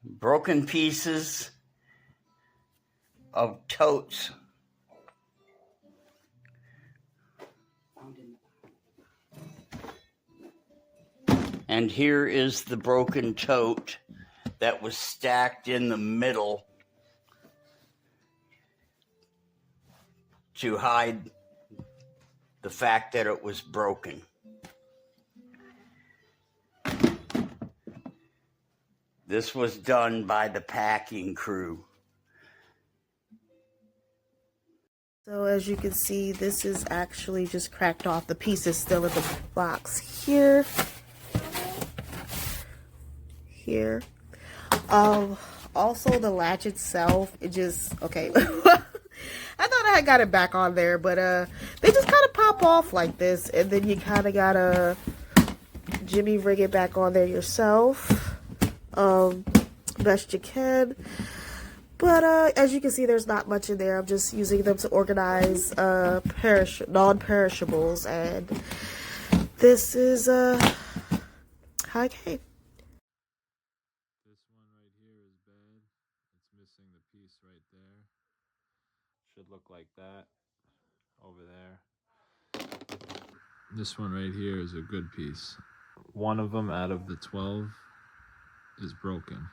broken pieces of totes. And here is the broken tote that was stacked in the middle to hide the fact that it was broken. This was done by the packing crew. So as you can see, this is actually just cracked off. The piece is still in the box here. Here. Also the latch itself, it just, okay. I thought I had got it back on there, but they just kind of pop off like this, and then you kind of gotta jimmy rig it back on there yourself, best you can. But as you can see, there's not much in there. I'm just using them to organize non-perishables, and this is how I came. This one right here is bad. It's missing the piece right there. Should look like that over there. This one right here is a good piece. One of them out of the 12 is broken.